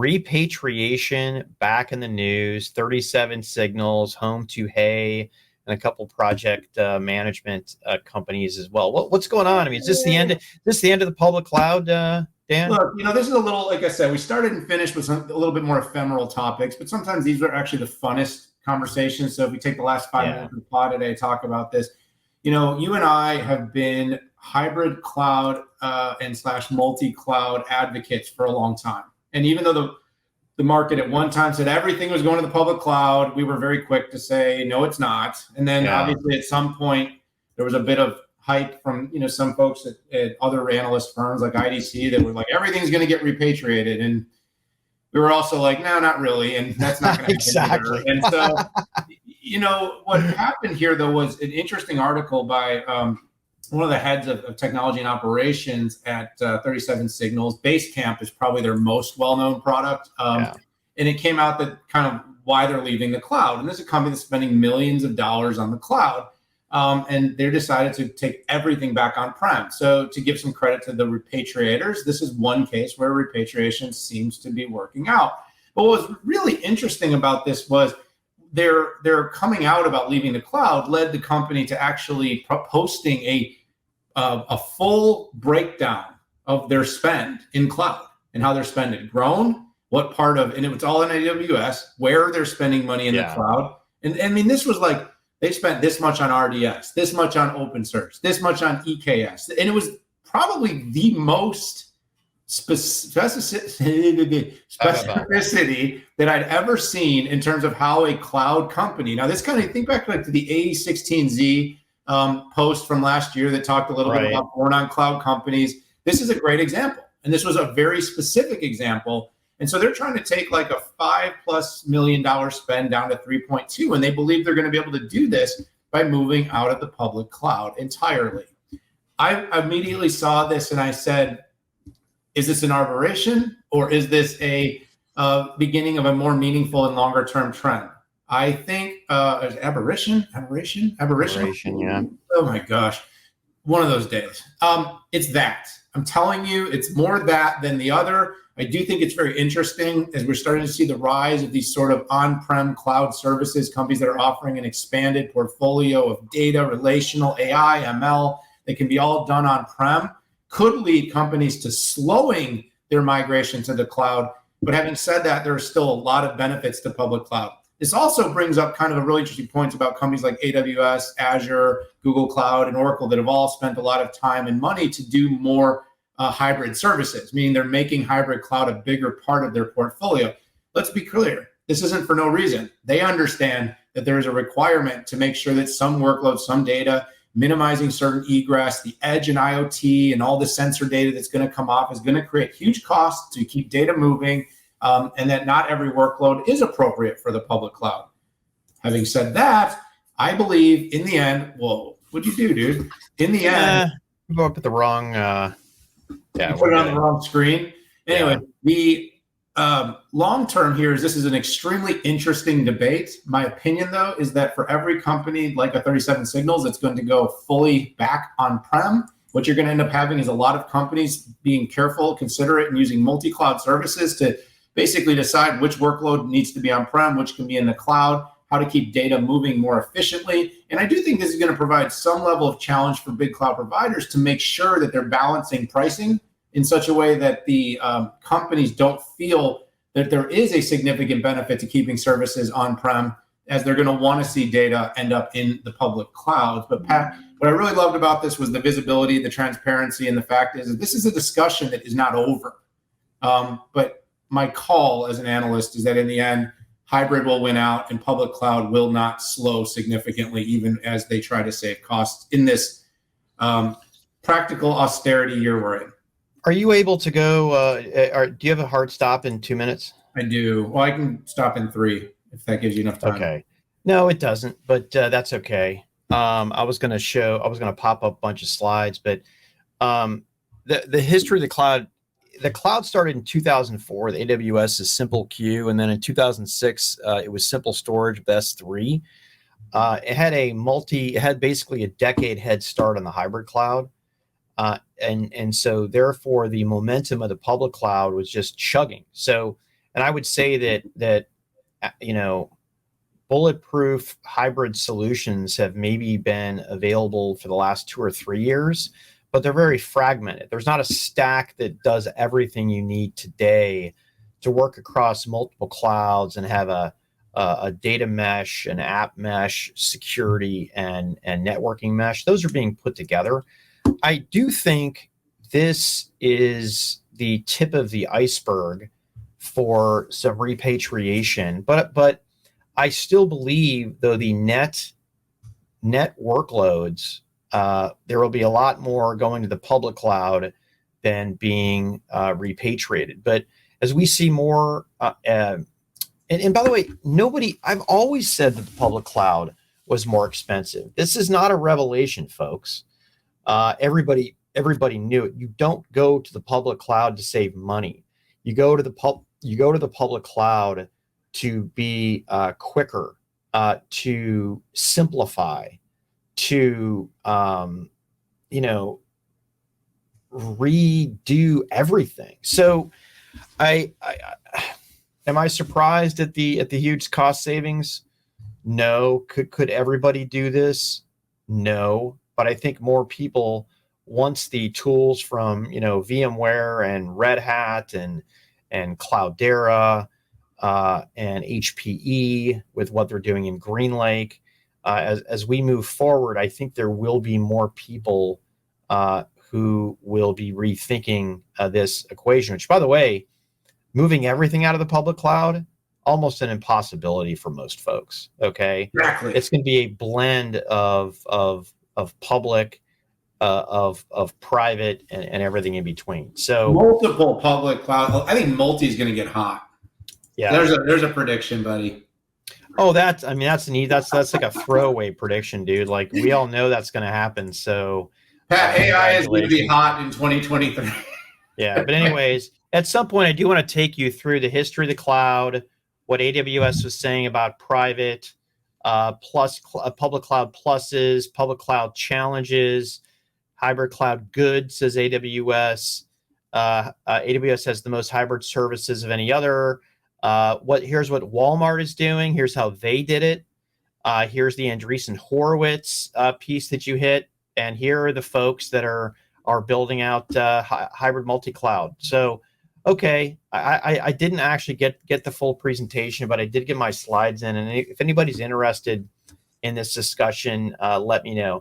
Repatriation back in the news, 37 Signals, home to Hay, and a couple project management companies as well. What's going on? I mean, is this the end? This the end of the public cloud, Dan? Look, this is a little, like I said, we started and finished with a little bit more ephemeral topics, but sometimes these are actually the funnest conversations. So if we take the last 5 minutes of the pod today, talk about this. You and I have been hybrid cloud and / multi-cloud advocates for a long time. And even though the market at one time said everything was going to the public cloud, we were very quick to say, no, it's not. And then obviously at some point, there was a bit of hype from, some folks at other analyst firms like IDC that were like, everything's going to get repatriated. And we were also like, no, not really. And that's not going to happen. Exactly. And so, what happened here, though, was an interesting article by one of the heads of technology and operations at 37 Signals. Basecamp is probably their most well-known product. And it came out that kind of why they're leaving the cloud. And this is a company that's spending millions of dollars on the cloud. And they decided to take everything back on-prem. So to give some credit to the repatriators, this is one case where repatriation seems to be working out. But what was really interesting about this was their coming out about leaving the cloud led the company to actually posting a full breakdown of their spend in cloud and how their spend had grown, what part of, and it was all in AWS, where they're spending money in the cloud. And I mean, this was like, they spent this much on RDS, this much on OpenSearch, this much on EKS. And it was probably the most specificity that I'd ever seen in terms of how a cloud company. Now, this kind of think back to the A16Z post from last year that talked a little bit about born on cloud companies. This is a great example. And this was a very specific example. And so they're trying to take like a $5+ million spend down to 3.2. And they believe they're going to be able to do this by moving out of the public cloud entirely. I immediately saw this and I said, is this an aberration or is this a beginning of a more meaningful and longer term trend? I think aberration. Yeah. Oh my gosh. One of those days. It's that. I'm telling you, it's more that than the other. I do think it's very interesting as we're starting to see the rise of these sort of on-prem cloud services, companies that are offering an expanded portfolio of data, relational, AI, ML, that can be all done on-prem, could lead companies to slowing their migration to the cloud. But having said that, there are still a lot of benefits to public cloud. This also brings up kind of a really interesting points about companies like AWS, Azure, Google Cloud, and Oracle that have all spent a lot of time and money to do more hybrid services, meaning they're making hybrid cloud a bigger part of their portfolio. Let's be clear. This isn't for no reason. They understand that there is a requirement to make sure that some workloads, some data, minimizing certain egress, the edge and IoT, and all the sensor data that's going to come off is going to create huge costs to keep data moving, and that not every workload is appropriate for the public cloud. Having said that, I believe in the end, whoa, what'd you do, dude? In the end, you go up at the wrong. Put it on the wrong screen. Anyway, the long term here is this is an extremely interesting debate. My opinion, though, is that for every company like a 37 Signals that's going to go fully back on-prem, what you're going to end up having is a lot of companies being careful, considerate, and using multi-cloud services to basically decide which workload needs to be on-prem, which can be in the cloud, how to keep data moving more efficiently. And I do think this is going to provide some level of challenge for big cloud providers to make sure that they're balancing pricing in such a way that the companies don't feel that there is a significant benefit to keeping services on-prem, as they're going to want to see data end up in the public clouds. But Pat, what I really loved about this was the visibility, the transparency, and the fact is that this is a discussion that is not over. But my call as an analyst is that in the end, hybrid will win out and public cloud will not slow significantly, even as they try to save costs in this practical austerity year we're in. Are you able to go, do you have a hard stop in 2 minutes? I do. Well, I can stop in 3 if that gives you enough time. Okay. No, it doesn't, but that's okay. I was going to pop up a bunch of slides, but the history of the cloud started in 2004. The AWS is Simple Queue, and then in 2006, it was Simple Storage S3. It had basically a decade head start on the hybrid cloud. And so therefore the momentum of the public cloud was just chugging. So And I would say that bulletproof hybrid solutions have maybe been available for the last 2 or 3 years, but they're very fragmented. There's not a stack that does everything you need today to work across multiple clouds and have a data mesh, an app mesh, security, and networking mesh. Those are being put together. I do think this is the tip of the iceberg for some repatriation, but I still believe, though, the net workloads, there will be a lot more going to the public cloud than being repatriated. But as we see more, and by the way, I've always said that the public cloud was more expensive. This is not a revelation, folks. Everybody knew it. You don't go to the public cloud to save money. You go to the public cloud to be quicker, to simplify, to redo everything. So, I am I surprised at the huge cost savings? No. Could everybody do this? No. But I think more people, once the tools from VMware and Red Hat and Cloudera and HPE with what they're doing in GreenLake, as we move forward, I think there will be more people who will be rethinking this equation. Which, by the way, moving everything out of the public cloud, almost an impossibility for most folks. Okay, Exactly. It's going to be a blend of public, of private, and everything in between. So multiple public cloud. I think multi is going to get hot. yeah, there's a prediction, buddy. Oh, that's like a throwaway prediction, dude. Like, we all know that's going to happen. So Pat, AI is going to be hot in 2023. Yeah, but anyways, at some point, I do want to take you through the history of the cloud, what AWS was saying about private, public cloud pluses, public cloud challenges, hybrid cloud good, says AWS. AWS has the most hybrid services of any other. Here's what Walmart is doing. Here's how they did it. Here's the Andreessen Horowitz piece that you hit, and here are the folks that are building out hybrid multi-cloud. So, okay, I didn't actually get the full presentation, but I did get my slides in, and if anybody's interested in this discussion, let me know.